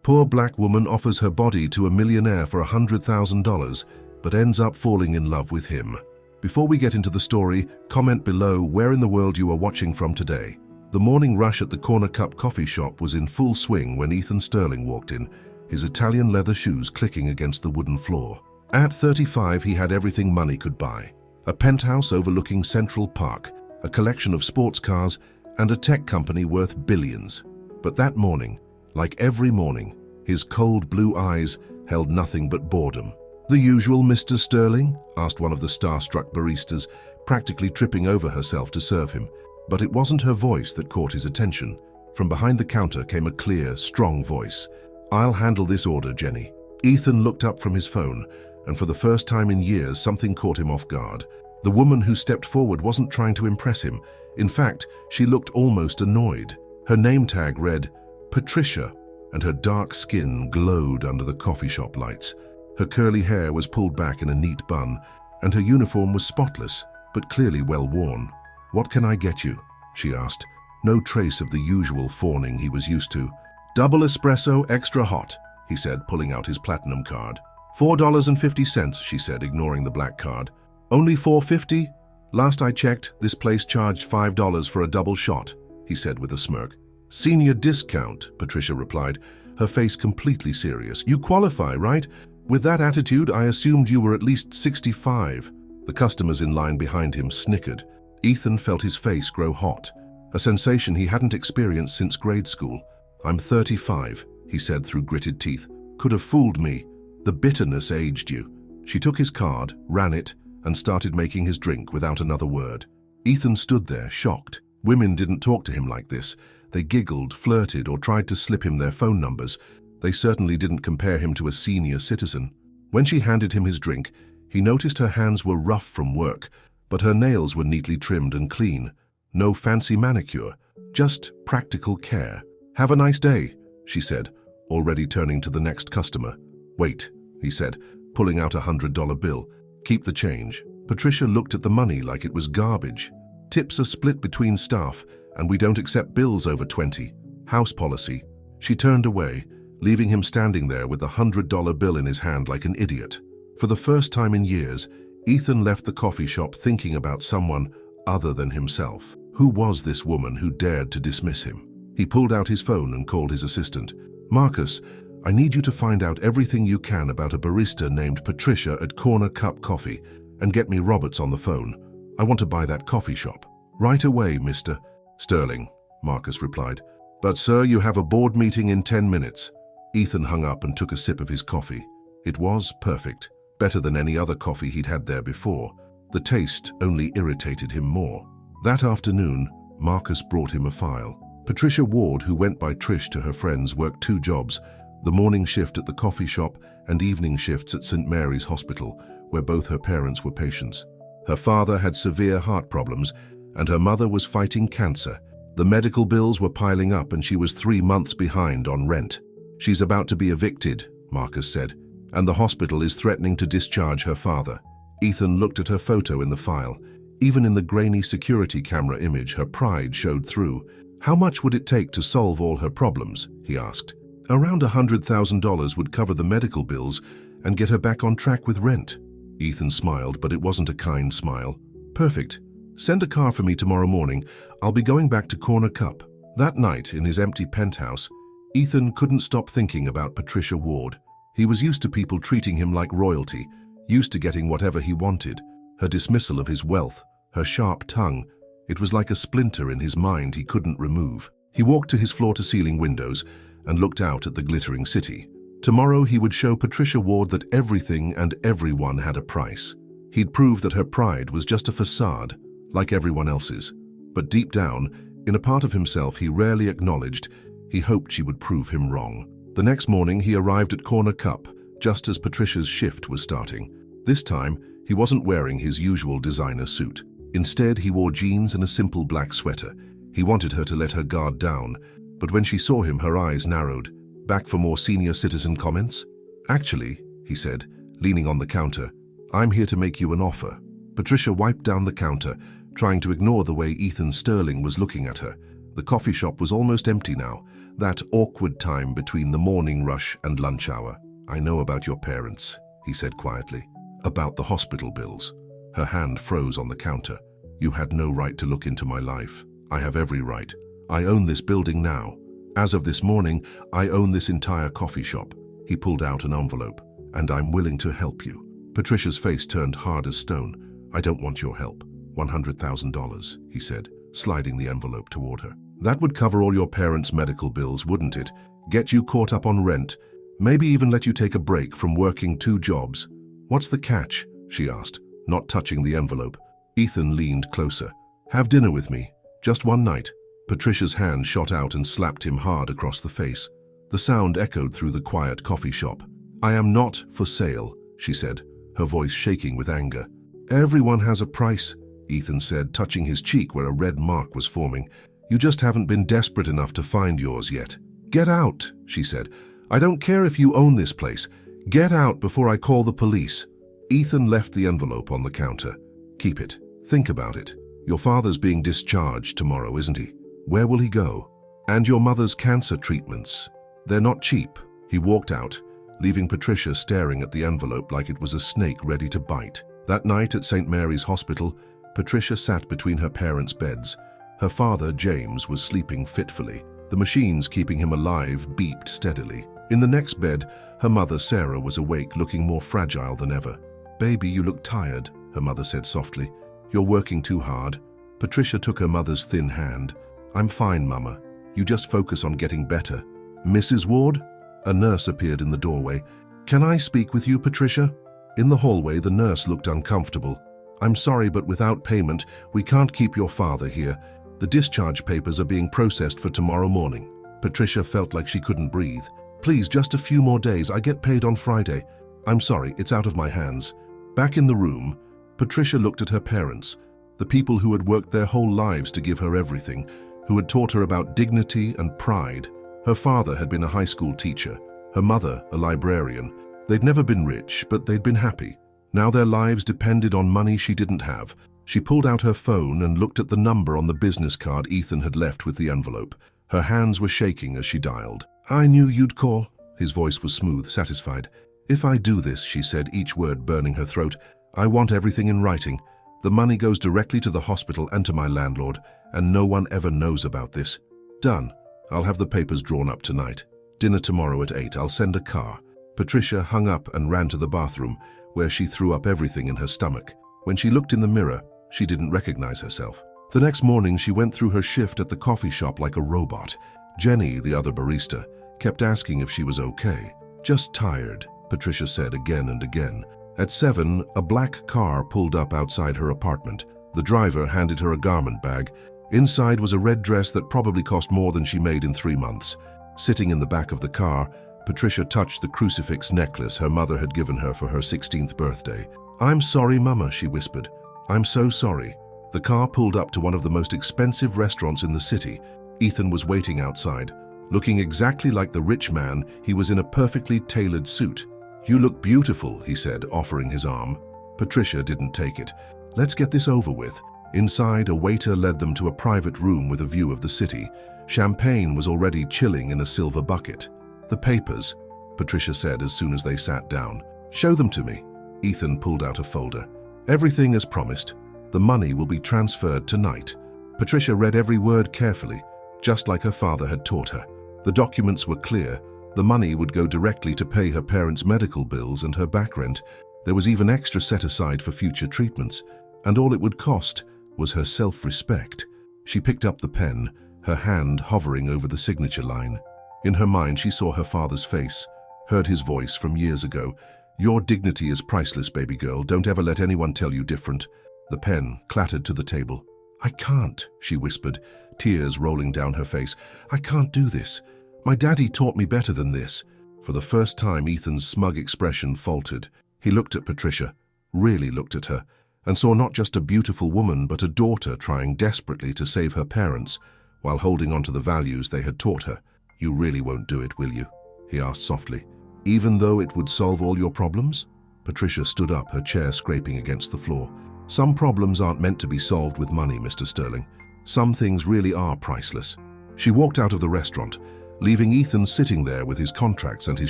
Poor black woman offers her body to a millionaire for $100,000, but ends up falling in love with him. Before we get into the story, comment below where in the world you are watching from today. The morning rush at the Corner Cup coffee shop was in full swing when Ethan Sterling walked in, his Italian leather shoes clicking against the wooden floor. At 35, he had everything money could buy. A penthouse overlooking Central Park, a collection of sports cars, and a tech company worth billions. But that morning, like every morning, his cold blue eyes held nothing but boredom. "The usual, Mr. Sterling?" asked one of the starstruck baristas, practically tripping over herself to serve him. But it wasn't her voice that caught his attention. From behind the counter came a clear, strong voice. "I'll handle this order, Jenny." Ethan looked up from his phone, and for the first time in years, something caught him off guard. The woman who stepped forward wasn't trying to impress him. In fact, she looked almost annoyed. Her name tag read, Patricia, and her dark skin glowed under the coffee shop lights. Her curly hair was pulled back in a neat bun, and her uniform was spotless, but clearly well worn. "What can I get you?" she asked, no trace of the usual fawning he was used to. "Double espresso, extra hot," he said, pulling out his platinum card. $4.50, she said, ignoring the black card. "Only $4.50? Last I checked, this place charged $5 for a double shot," he said with a smirk. "Senior discount," Patricia replied, her face completely serious. "You qualify, right? With that attitude, I assumed you were at least 65. The customers in line behind him snickered. Ethan felt his face grow hot, a sensation he hadn't experienced since grade school. "I'm 35, he said through gritted teeth. "Could have fooled me. The bitterness aged you." She took his card, ran it, and started making his drink without another word. Ethan stood there, shocked. Women didn't talk to him like this. They giggled, flirted, or tried to slip him their phone numbers. They certainly didn't compare him to a senior citizen. When she handed him his drink, he noticed her hands were rough from work, but her nails were neatly trimmed and clean. No fancy manicure, just practical care. "Have a nice day," she said, already turning to the next customer. "Wait," he said, pulling out a $100 bill. "Keep the change." Patricia looked at the money like it was garbage. "Tips are split between staff, and we don't accept bills over 20. House policy." She turned away, leaving him standing there with the $100 bill in his hand like an idiot. For the first time in years, Ethan left the coffee shop thinking about someone other than himself. Who was this woman who dared to dismiss him? He pulled out his phone and called his assistant. "Marcus, I need you to find out everything you can about a barista named Patricia at Corner Cup Coffee and get me Roberts on the phone. I want to buy that coffee shop." "Right away, Mr. Sterling," Marcus replied. "But sir, you have a board meeting in 10 minutes. Ethan hung up and took a sip of his coffee. It was perfect, better than any other coffee he'd had there before. The taste only irritated him more. That afternoon, Marcus brought him a file. Patricia Ward, who went by Trish to her friends, worked 2 jobs, the morning shift at the coffee shop and evening shifts at St. Mary's Hospital, where both her parents were patients. Her father had severe heart problems, and her mother was fighting cancer. The medical bills were piling up, and she was 3 months behind on rent. "She's about to be evicted," Marcus said, "and the hospital is threatening to discharge her father." Ethan looked at her photo in the file. Even in the grainy security camera image, her pride showed through. "How much would it take to solve all her problems?" he asked. "Around $100,000 would cover the medical bills and get her back on track with rent." Ethan smiled, but it wasn't a kind smile. "Perfect. Send a car for me tomorrow morning. I'll be going back to Corner Cup." That night, in his empty penthouse, Ethan couldn't stop thinking about Patricia Ward. He was used to people treating him like royalty, used to getting whatever he wanted. Her dismissal of his wealth, her sharp tongue, it was like a splinter in his mind he couldn't remove. He walked to his floor-to-ceiling windows and looked out at the glittering city. Tomorrow he would show Patricia Ward that everything and everyone had a price. He'd prove that her pride was just a facade, like everyone else's. But deep down, in a part of himself he rarely acknowledged, he hoped she would prove him wrong. The next morning he arrived at Corner Cup, just as Patricia's shift was starting. This time, he wasn't wearing his usual designer suit. Instead, he wore jeans and a simple black sweater. He wanted her to let her guard down, but when she saw him, her eyes narrowed. "Back for more senior citizen comments?" "Actually," he said, leaning on the counter, "I'm here to make you an offer." Patricia wiped down the counter, trying to ignore the way Ethan Sterling was looking at her. The coffee shop was almost empty now. That awkward time between the morning rush and lunch hour. I know about your parents, he said quietly. About the hospital bills. Her hand froze on the counter. You had no right to look into my life. I have every right. I own this building now. As of this morning, I own this entire coffee shop. He pulled out an envelope. And I'm willing to help you. Patricia's face turned hard as stone. I don't want your help. $100,000, he said, sliding the envelope toward her. That would cover all your parents' medical bills, wouldn't it? Get you caught up on rent. Maybe even let you take a break from working 2 jobs. What's the catch? She asked, not touching the envelope. Ethan leaned closer. Have dinner with me. Just one night. Patricia's hand shot out and slapped him hard across the face. The sound echoed through the quiet coffee shop. I am not for sale, she said, her voice shaking with anger. Everyone has a price, Ethan said, touching his cheek where a red mark was forming. You just haven't been desperate enough to find yours yet. Get out, she said. I don't care if you own this place. Get out before I call the police. Ethan left the envelope on the counter. Keep it. Think about it. Your father's being discharged tomorrow, isn't he? Where will he go? And your mother's cancer treatments. They're not cheap. He walked out, leaving Patricia staring at the envelope like it was a snake ready to bite. That night at St. Mary's Hospital, Patricia sat between her parents' beds. Her father, James, was sleeping fitfully. The machines keeping him alive beeped steadily. In the next bed, her mother, Sarah, was awake, looking more fragile than ever. Baby, you look tired, her mother said softly. You're working too hard. Patricia took her mother's thin hand. I'm fine, Mama. You just focus on getting better. Mrs. Ward? A nurse appeared in the doorway. Can I speak with you, Patricia? In the hallway, the nurse looked uncomfortable. I'm sorry, but without payment, we can't keep your father here. The discharge papers are being processed for tomorrow morning. Patricia felt like she couldn't breathe. Please, just a few more days. I get paid on Friday. I'm sorry, it's out of my hands. Back in the room, Patricia looked at her parents, the people who had worked their whole lives to give her everything, who had taught her about dignity and pride. Her father had been a high school teacher, her mother a librarian. They'd never been rich, but they'd been happy. Now their lives depended on money she didn't have. She pulled out her phone and looked at the number on the business card Ethan had left with the envelope. Her hands were shaking as she dialed. I knew you'd call. His voice was smooth, satisfied. If I do this, she said, each word burning her throat, I want everything in writing. The money goes directly to the hospital and to my landlord, and no one ever knows about this. Done. I'll have the papers drawn up tonight. Dinner tomorrow at 8. I'll send a car. Patricia hung up and ran to the bathroom, where she threw up everything in her stomach. When she looked in the mirror, she didn't recognize herself. The next morning, she went through her shift at the coffee shop like a robot. Jenny, the other barista, kept asking if she was okay. Just tired, Patricia said again and again. At 7, a black car pulled up outside her apartment. The driver handed her a garment bag. Inside was a red dress that probably cost more than she made in 3 months. Sitting in the back of the car, Patricia touched the crucifix necklace her mother had given her for her 16th birthday. I'm sorry, Mama, she whispered. I'm so sorry. The car pulled up to one of the most expensive restaurants in the city. Ethan was waiting outside. Looking exactly like the rich man, he was in a perfectly tailored suit. You look beautiful, he said, offering his arm. Patricia didn't take it. Let's get this over with. Inside, a waiter led them to a private room with a view of the city. Champagne was already chilling in a silver bucket. The papers, Patricia said as soon as they sat down. Show them to me. Ethan pulled out a folder. Everything as promised. The money will be transferred tonight. Patricia read every word carefully, just like her father had taught her. The documents were clear. The money would go directly to pay her parents' medical bills and her back rent. There was even extra set aside for future treatments, and all it would cost was her self-respect. She picked up the pen, her hand hovering over the signature line. In her mind, she saw her father's face, heard his voice from years ago. Your dignity is priceless, baby girl. Don't ever let anyone tell you different. The pen clattered to the table. I can't, she whispered, tears rolling down her face. I can't do this. My daddy taught me better than this. For the first time, Ethan's smug expression faltered. He looked at Patricia, really looked at her, and saw not just a beautiful woman, but a daughter trying desperately to save her parents while holding on to the values they had taught her. You really won't do it, will you? He asked softly. Even though it would solve all your problems? Patricia stood up, her chair scraping against the floor. Some problems aren't meant to be solved with money, Mr. Sterling. Some things really are priceless. She walked out of the restaurant, leaving Ethan sitting there with his contracts and his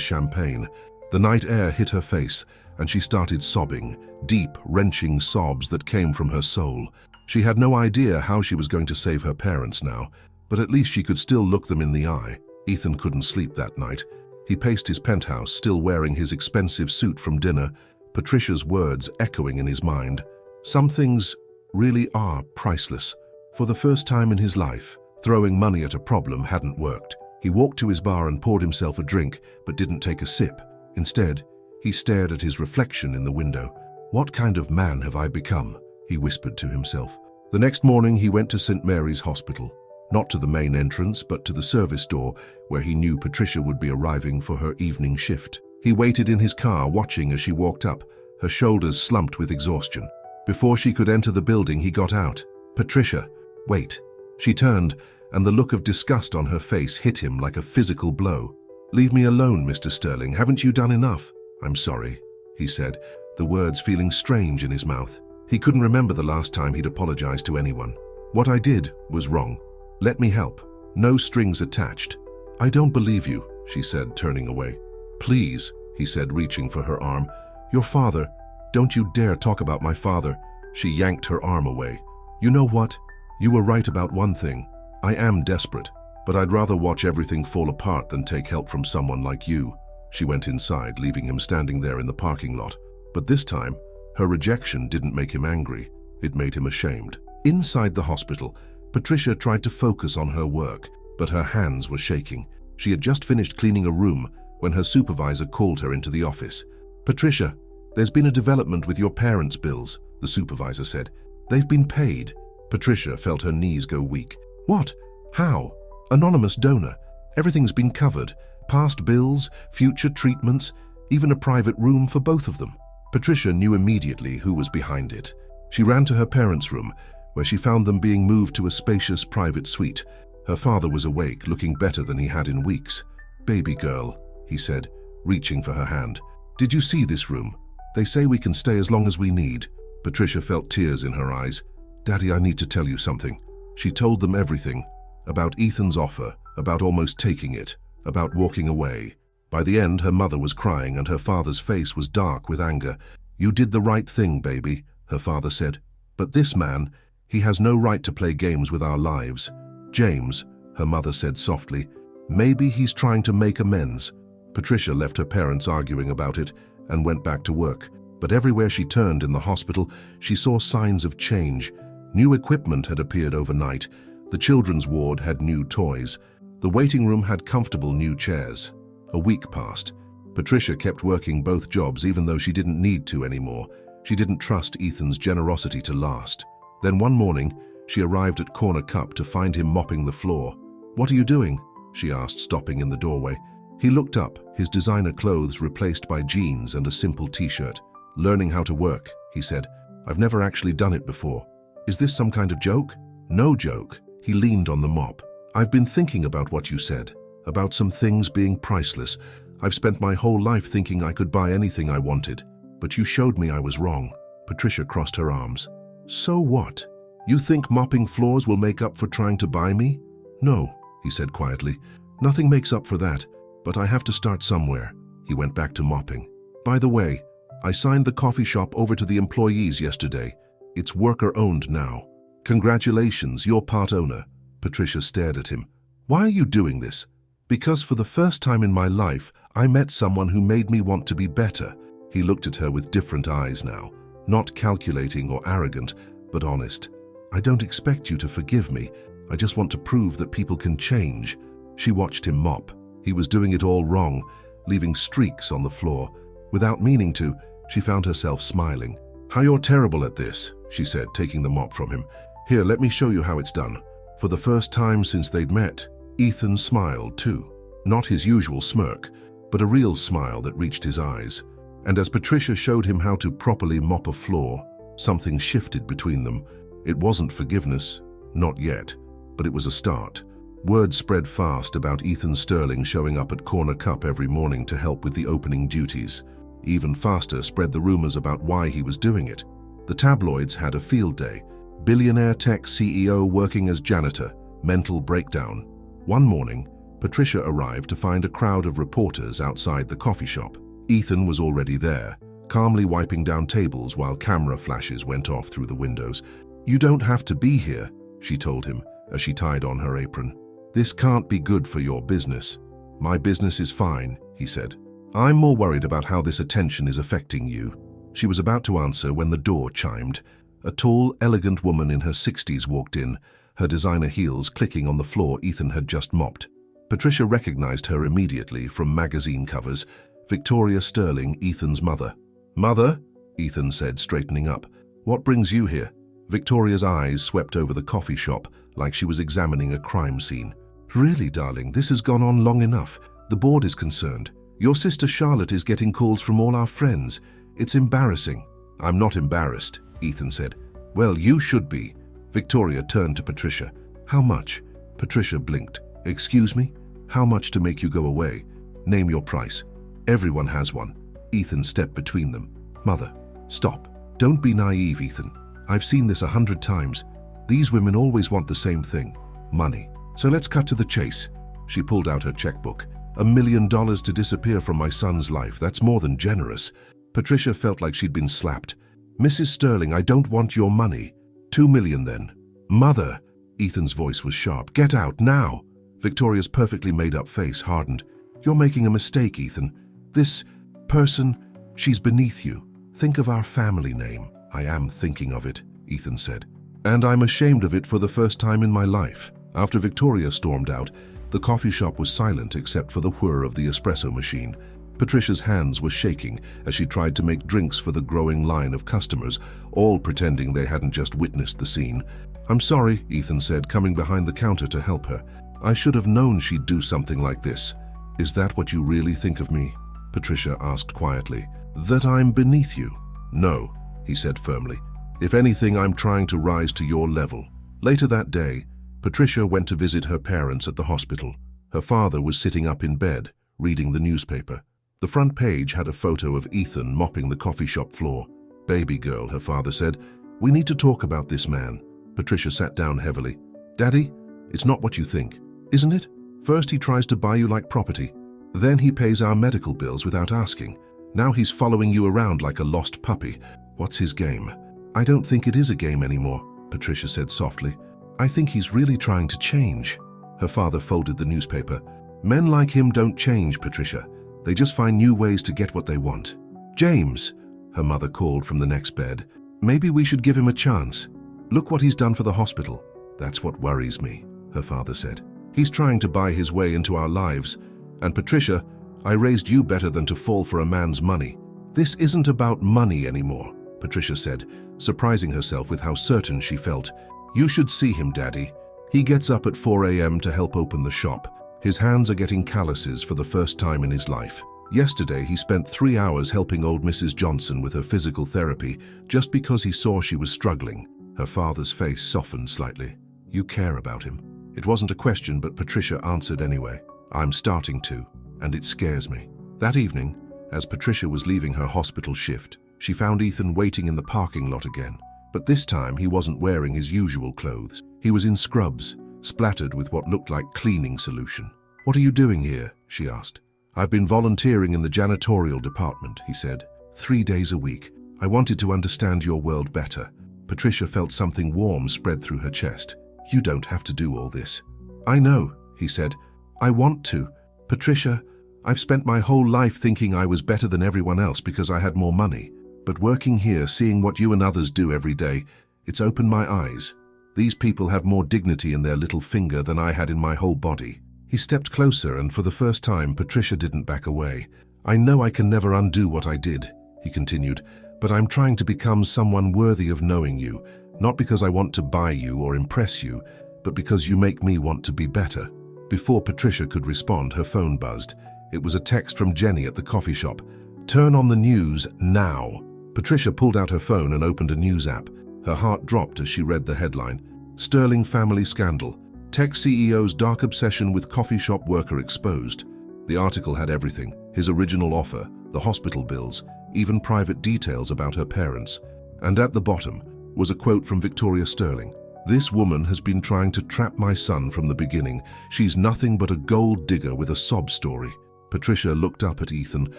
champagne. The night air hit her face, and she started sobbing, deep, wrenching sobs that came from her soul. She had no idea how she was going to save her parents now, but at least she could still look them in the eye. Ethan couldn't sleep that night. He paced his penthouse, still wearing his expensive suit from dinner, Patricia's words echoing in his mind. Some things really are priceless. For the first time in his life, throwing money at a problem hadn't worked. He walked to his bar and poured himself a drink, but didn't take a sip. Instead, he stared at his reflection in the window. "What kind of man have I become?" he whispered to himself. The next morning, he went to St. Mary's Hospital. Not to the main entrance, but to the service door, where he knew Patricia would be arriving for her evening shift. He waited in his car, watching as she walked up, her shoulders slumped with exhaustion. Before she could enter the building, he got out. "Patricia, wait." She turned, and the look of disgust on her face hit him like a physical blow. "Leave me alone, Mr. Sterling. Haven't you done enough?" "I'm sorry," he said, the words feeling strange in his mouth. He couldn't remember the last time he'd apologized to anyone. "What I did was wrong. Let me help. No strings attached." "I don't believe you," she said, turning away. "Please," he said, reaching for her arm. "Your father. Don't you dare talk about my father." She yanked her arm away. "You know what? You were right about one thing. I am desperate, but I'd rather watch everything fall apart than take help from someone like you." She went inside, leaving him standing there in the parking lot. But this time, her rejection didn't make him angry. It made him ashamed. Inside the hospital, Patricia tried to focus on her work, but her hands were shaking. She had just finished cleaning a room when her supervisor called her into the office. "Patricia, there's been a development with your parents' bills," the supervisor said. "They've been paid." Patricia felt her knees go weak. "What? How?" "Anonymous donor. Everything's been covered. Past bills, future treatments, even a private room for both of them." Patricia knew immediately who was behind it. She ran to her parents' room, where she found them being moved to a spacious private suite. Her father was awake, looking better than he had in weeks. "Baby girl," he said, reaching for her hand. "Did you see this room? They say we can stay as long as we need." Patricia felt tears in her eyes. "Daddy, I need to tell you something." She told them everything. About Ethan's offer, about almost taking it, about walking away. By the end, her mother was crying and her father's face was dark with anger. "You did the right thing, baby," her father said. "But this man, he has no right to play games with our lives." "James," her mother said softly, "maybe he's trying to make amends." Patricia left her parents arguing about it and went back to work. But everywhere she turned in the hospital, she saw signs of change. New equipment had appeared overnight. The children's ward had new toys. The waiting room had comfortable new chairs. A week passed. Patricia kept working both jobs even though she didn't need to anymore. She didn't trust Ethan's generosity to last. Then one morning, she arrived at Corner Cup to find him mopping the floor. "What are you doing?" she asked, stopping in the doorway. He looked up, his designer clothes replaced by jeans and a simple t-shirt. "Learning how to work," he said. "I've never actually done it before." "Is this some kind of joke?" "No joke." He leaned on the mop. "I've been thinking about what you said, about some things being priceless. I've spent my whole life thinking I could buy anything I wanted, but you showed me I was wrong." Patricia crossed her arms. "So what? You think mopping floors will make up for trying to buy me?" "No," he said quietly. "Nothing makes up for that, but I have to start somewhere." He went back to mopping. "By the way, I signed the coffee shop over to the employees yesterday. It's worker-owned now." "Congratulations, you're part owner." Patricia stared at him. "Why are you doing this?" "Because for the first time in my life, I met someone who made me want to be better." He looked at her with different eyes now, not calculating or arrogant, but honest. "I don't expect you to forgive me. I just want to prove that people can change." She watched him mop. He was doing it all wrong, leaving streaks on the floor. Without meaning to, she found herself smiling. "How you're terrible at this," she said, taking the mop from him. "Here, let me show you how it's done." For the first time since they'd met, Ethan smiled too. Not his usual smirk, but a real smile that reached his eyes. And as Patricia showed him how to properly mop a floor, something shifted between them. It wasn't forgiveness, not yet, but it was a start. Word spread fast about Ethan Sterling showing up at Corner Cup every morning to help with the opening duties. Even faster spread the rumors about why he was doing it. The tabloids had a field day. Billionaire tech CEO working as janitor, mental breakdown. One morning, Patricia arrived to find a crowd of reporters outside the coffee shop. Ethan was already there, calmly wiping down tables while camera flashes went off through the windows. "You don't have to be here," she told him as she tied on her apron. "This can't be good for your business." "My business is fine," he said. "I'm more worried about how this attention is affecting you." She was about to answer when the door chimed. A tall, elegant woman in her 60s walked in, her designer heels clicking on the floor Ethan had just mopped. Patricia recognized her immediately from magazine covers. Victoria Sterling, Ethan's mother. "Mother?" Ethan said, straightening up. "What brings you here?" Victoria's eyes swept over the coffee shop like she was examining a crime scene. "Really, darling, this has gone on long enough. The board is concerned. Your sister Charlotte is getting calls from all our friends. It's embarrassing." "I'm not embarrassed," Ethan said. "Well, you should be." Victoria turned to Patricia. "How much?" Patricia blinked. "Excuse me? How much to make you go away? Name your price." "Everyone has one." Ethan stepped between them. "Mother, stop. Don't be naive, Ethan. I've seen this 100 times. These women always want the same thing, money. So let's cut to the chase." She pulled out her checkbook. $1 million to disappear from my son's life. That's more than generous." Patricia felt like she'd been slapped. "Mrs. Sterling, I don't want your money." $2 million then." "Mother!" Ethan's voice was sharp. "Get out, now!" Victoria's perfectly made-up face hardened. "You're making a mistake, Ethan. This person, she's beneath you. Think of our family name." "I am thinking of it," Ethan said. "And I'm ashamed of it for the first time in my life." After Victoria stormed out, the coffee shop was silent except for the whir of the espresso machine. Patricia's hands were shaking as she tried to make drinks for the growing line of customers, all pretending they hadn't just witnessed the scene. "I'm sorry," Ethan said, coming behind the counter to help her. "I should have known she'd do something like this." "Is that what you really think of me?" Patricia asked quietly. "That I'm beneath you?" "No," he said firmly. "If anything, I'm trying to rise to your level." Later that day, Patricia went to visit her parents at the hospital. Her father was sitting up in bed, reading the newspaper. The front page had a photo of Ethan mopping the coffee shop floor. "Baby girl," her father said, "we need to talk about this man." Patricia sat down heavily. "Daddy, it's not what you think, isn't it? First he tries to buy you like property. Then he pays our medical bills without asking. Now he's following you around like a lost puppy. What's his game?" "I don't think it is a game anymore," Patricia said softly. "I think he's really trying to change." Her father folded the newspaper. "Men like him don't change, Patricia. They just find new ways to get what they want." "James," her mother called from the next bed, "maybe we should give him a chance. Look what he's done for the hospital." "That's what worries me," her father said. "He's trying to buy his way into our lives. And Patricia, I raised you better than to fall for a man's money." "This isn't about money anymore," Patricia said, surprising herself with how certain she felt. "You should see him, Daddy. He gets up at 4 a.m. to help open the shop. His hands are getting calluses for the first time in his life. Yesterday, he spent 3 hours helping old Mrs. Johnson with her physical therapy just because he saw she was struggling." Her father's face softened slightly. "You care about him." It wasn't a question, but Patricia answered anyway. "I'm starting to, and it scares me." That evening, as Patricia was leaving her hospital shift, she found Ethan waiting in the parking lot again. But this time, he wasn't wearing his usual clothes. He was in scrubs, splattered with what looked like cleaning solution. "What are you doing here?" she asked. "I've been volunteering in the janitorial department," he said. 3 days a week. I wanted to understand your world better." Patricia felt something warm spread through her chest. "You don't have to do all this." "I know," he said. "I want to. Patricia, I've spent my whole life thinking I was better than everyone else because I had more money. But working here, seeing what you and others do every day, it's opened my eyes. These people have more dignity in their little finger than I had in my whole body." He stepped closer, and for the first time, Patricia didn't back away. "I know I can never undo what I did," he continued, "but I'm trying to become someone worthy of knowing you, not because I want to buy you or impress you, but because you make me want to be better." Before Patricia could respond, her phone buzzed. It was a text from Jenny at the coffee shop. "Turn on the news now." Patricia pulled out her phone and opened a news app. Her heart dropped as she read the headline. "Sterling Family Scandal. Tech CEO's dark obsession with coffee shop worker exposed." The article had everything: his original offer, the hospital bills, even private details about her parents. And at the bottom was a quote from Victoria Sterling. This woman has been trying to trap my son from the beginning. She's nothing but a gold digger with a sob story. Patricia looked up at Ethan,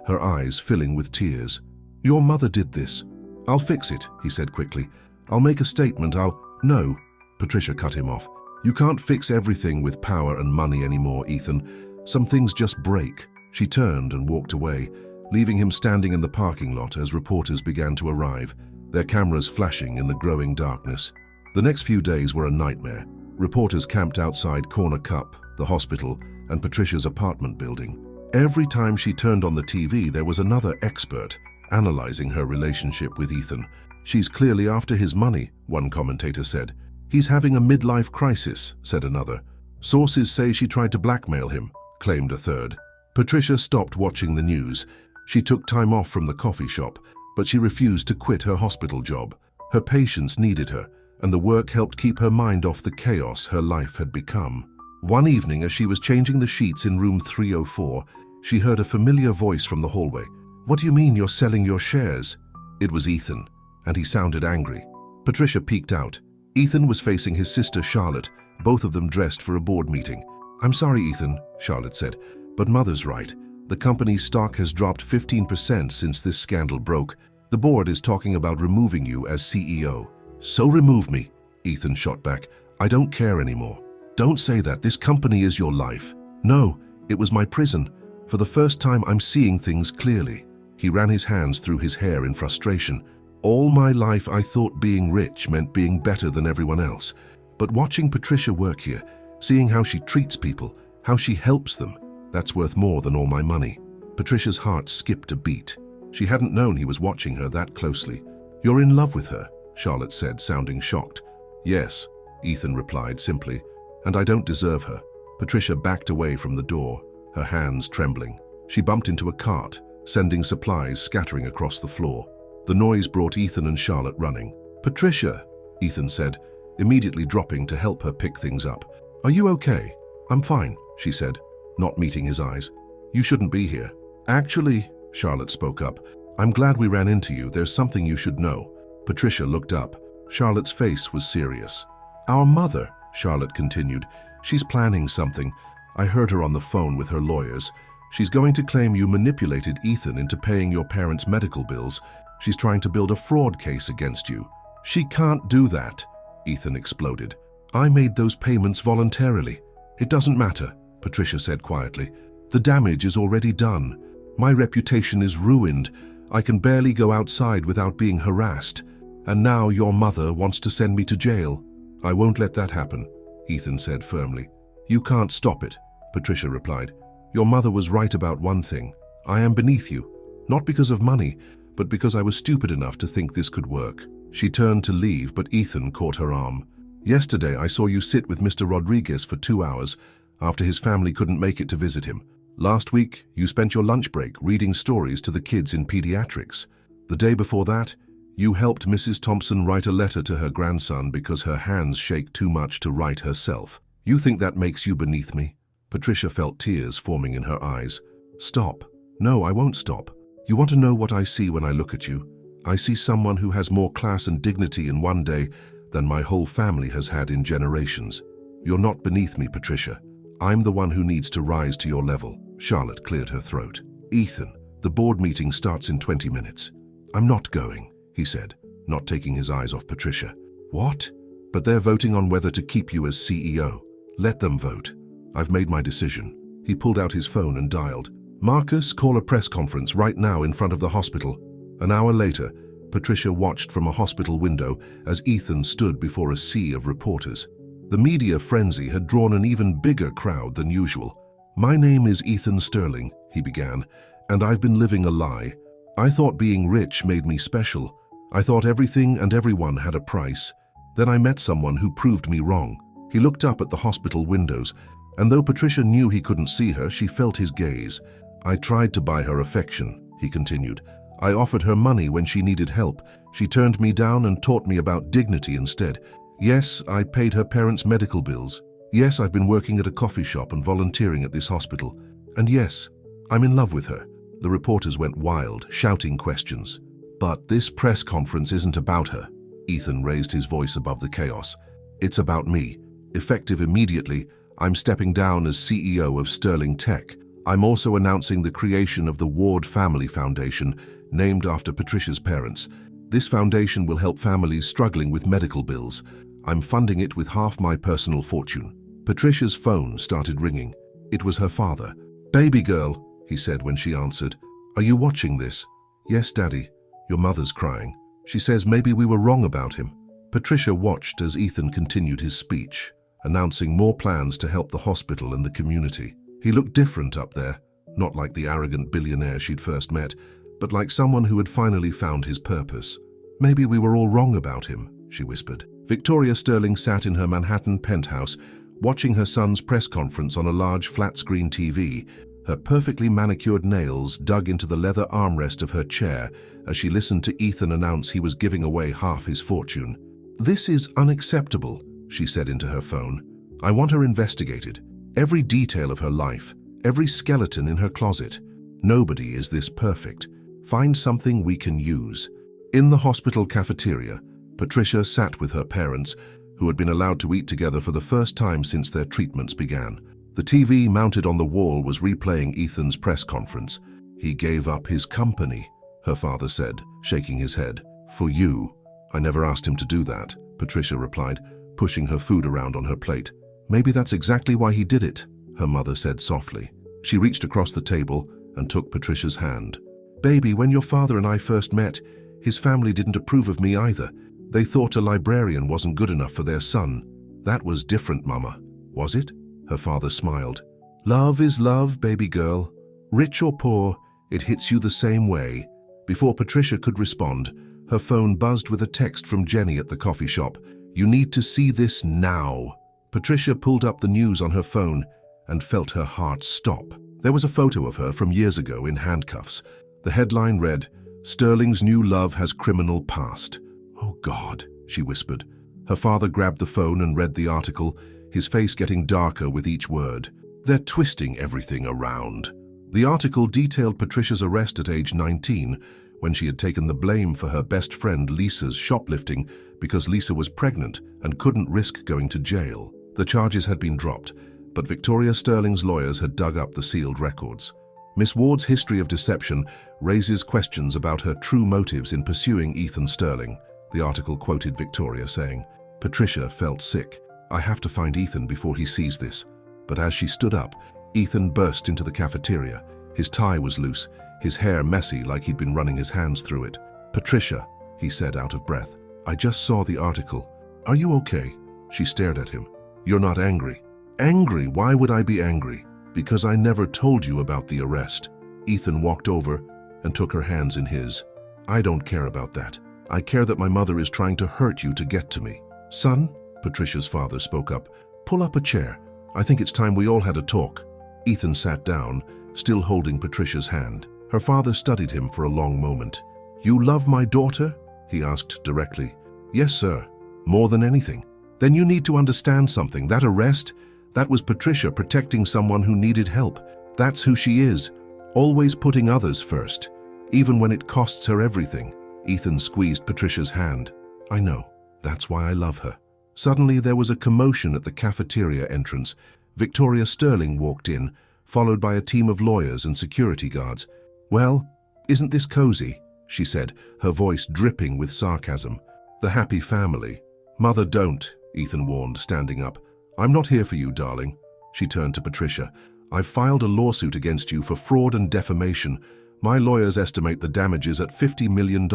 her eyes filling with tears. Your mother did this. I'll fix it, he said quickly. I'll make a statement, No, Patricia cut him off. You can't fix everything with power and money anymore, Ethan. Some things just break. She turned and walked away, leaving him standing in the parking lot as reporters began to arrive, their cameras flashing in the growing darkness. The next few days were a nightmare. Reporters camped outside Corner Cup, the hospital, and Patricia's apartment building. Every time she turned on the TV, there was another expert analyzing her relationship with Ethan. She's clearly after his money, one commentator said. He's having a midlife crisis, said another. Sources say she tried to blackmail him, claimed a third. Patricia stopped watching the news. She took time off from the coffee shop, but she refused to quit her hospital job. Her patients needed her, and the work helped keep her mind off the chaos her life had become. One evening, as she was changing the sheets in room 304, she heard a familiar voice from the hallway. What do you mean you're selling your shares? It was Ethan, and he sounded angry. Patricia peeked out. Ethan was facing his sister Charlotte, both of them dressed for a board meeting. I'm sorry, Ethan, Charlotte said, but Mother's right. The company's stock has dropped 15% since this scandal broke. The board is talking about removing you as CEO. So remove me, Ethan shot back. I don't care anymore. Don't say that. This company is your life. No, it was my prison. For the first time, I'm seeing things clearly. He ran his hands through his hair in frustration. All my life, I thought being rich meant being better than everyone else. But watching Patricia work here, seeing how she treats people, how she helps them, that's worth more than all my money. Patricia's heart skipped a beat. She hadn't known he was watching her that closely. You're in love with her, Charlotte said, sounding shocked. Yes, Ethan replied simply, and I don't deserve her. Patricia backed away from the door, her hands trembling. She bumped into a cart, sending supplies scattering across the floor. The noise brought Ethan and Charlotte running. Patricia, Ethan said, immediately dropping to help her pick things up. Are you okay? I'm fine, she said, not meeting his eyes. You shouldn't be here. Actually, Charlotte spoke up, I'm glad we ran into you. There's something you should know. Patricia looked up. Charlotte's face was serious. Our mother, Charlotte continued, she's planning something. I heard her on the phone with her lawyers. She's going to claim you manipulated Ethan into paying your parents' medical bills. She's trying to build a fraud case against you. She can't do that, Ethan exploded. I made those payments voluntarily. It doesn't matter, Patricia said quietly. The damage is already done. My reputation is ruined. I can barely go outside without being harassed. And now your mother wants to send me to jail. I won't let that happen, Ethan said firmly. You can't stop it, Patricia replied. Your mother was right about one thing. I am beneath you, not because of money, but because I was stupid enough to think this could work. She turned to leave, but Ethan caught her arm. Yesterday, I saw you sit with Mr. Rodriguez for 2 hours after his family couldn't make it to visit him. Last week, you spent your lunch break reading stories to the kids in pediatrics. The day before that, you helped Mrs. Thompson write a letter to her grandson because her hands shake too much to write herself. You think that makes you beneath me? Patricia felt tears forming in her eyes. Stop. No, I won't stop. You want to know what I see when I look at you? I see someone who has more class and dignity in one day than my whole family has had in generations. You're not beneath me, Patricia. I'm the one who needs to rise to your level. Charlotte cleared her throat. Ethan, the board meeting starts in 20 minutes. I'm not going, he said, not taking his eyes off Patricia. What? But they're voting on whether to keep you as CEO. Let them vote. I've made my decision. He pulled out his phone and dialed. Marcus, call a press conference right now in front of the hospital. An hour later, Patricia watched from a hospital window as Ethan stood before a sea of reporters. The media frenzy had drawn an even bigger crowd than usual. My name is Ethan Sterling, he began, and I've been living a lie. I thought being rich made me special. I thought everything and everyone had a price. Then I met someone who proved me wrong. He looked up at the hospital windows, and though Patricia knew he couldn't see her, she felt his gaze. I tried to buy her affection, he continued. I offered her money when she needed help. She turned me down and taught me about dignity instead. Yes, I paid her parents' medical bills. Yes, I've been working at a coffee shop and volunteering at this hospital. And yes, I'm in love with her. The reporters went wild, shouting questions. But this press conference isn't about her. Ethan raised his voice above the chaos. It's about me. Effective immediately, I'm stepping down as CEO of Sterling Tech. I'm also announcing the creation of the Ward Family Foundation, named after Patricia's parents. This foundation will help families struggling with medical bills. I'm funding it with half my personal fortune. Patricia's phone started ringing. It was her father. "Baby girl," he said when she answered. "Are you watching this?" "Yes, Daddy. Your mother's crying. She says maybe we were wrong about him." Patricia watched as Ethan continued his speech, announcing more plans to help the hospital and the community. He looked different up there, not like the arrogant billionaire she'd first met, but like someone who had finally found his purpose. "Maybe we were all wrong about him," she whispered. Victoria Sterling sat in her Manhattan penthouse, watching her son's press conference on a large flat-screen TV, her perfectly manicured nails dug into the leather armrest of her chair as she listened to Ethan announce he was giving away half his fortune. "This is unacceptable," she said into her phone. "I want her investigated. Every detail of her life, every skeleton in her closet. Nobody is this perfect. Find something we can use." In the hospital cafeteria, Patricia sat with her parents, who had been allowed to eat together for the first time since their treatments began. The TV mounted on the wall was replaying Ethan's press conference. "He gave up his company," her father said, shaking his head. "For you." "I never asked him to do that," Patricia replied, pushing her food around on her plate. "Maybe that's exactly why he did it," her mother said softly. She reached across the table and took Patricia's hand. "Baby, when your father and I first met, his family didn't approve of me either. They thought a librarian wasn't good enough for their son. That was different, Mama." "Was it?" Her father smiled. "Love is love, baby girl. Rich or poor, it hits you the same way." Before Patricia could respond, her phone buzzed with a text from Jenny at the coffee shop. "You need to see this now." Patricia pulled up the news on her phone and felt her heart stop. There was a photo of her from years ago in handcuffs. The headline read, "Sterling's new love has criminal past." "Oh God," she whispered. Her father grabbed the phone and read the article, his face getting darker with each word. "They're twisting everything around." The article detailed Patricia's arrest at age 19, when she had taken the blame for her best friend Lisa's shoplifting because Lisa was pregnant and couldn't risk going to jail. The charges had been dropped, but Victoria Sterling's lawyers had dug up the sealed records. Miss Ward's history of deception raises questions about her true motives in pursuing Ethan Sterling. The article quoted Victoria saying, "Patricia felt sick. I have to find Ethan before he sees this." But as she stood up, Ethan burst into the cafeteria. His tie was loose, his hair messy like he'd been running his hands through it. "Patricia," he said out of breath, "I just saw the article. Are you okay?" She stared at him. "You're not angry." "Angry? Why would I be angry?" "Because I never told you about the arrest." Ethan walked over and took her hands in his. "I don't care about that. I care that my mother is trying to hurt you to get to me." "Son," Patricia's father spoke up, "pull up a chair. I think it's time we all had a talk." Ethan sat down, still holding Patricia's hand. Her father studied him for a long moment. "You love my daughter?" he asked directly. "Yes, sir. More than anything." "Then you need to understand something. That arrest, that was Patricia protecting someone who needed help. That's who she is, always putting others first, even when it costs her everything." Ethan squeezed Patricia's hand. "I know. That's why I love her." Suddenly there was a commotion at the cafeteria entrance. Victoria Sterling walked in, followed by a team of lawyers and security guards. "Well, isn't this cozy?" she said, her voice dripping with sarcasm. "The happy family." "Mother, don't," Ethan warned, standing up. "I'm not here for you, darling." She turned to Patricia. "I've filed a lawsuit against you for fraud and defamation. My lawyers estimate the damages at $50 million.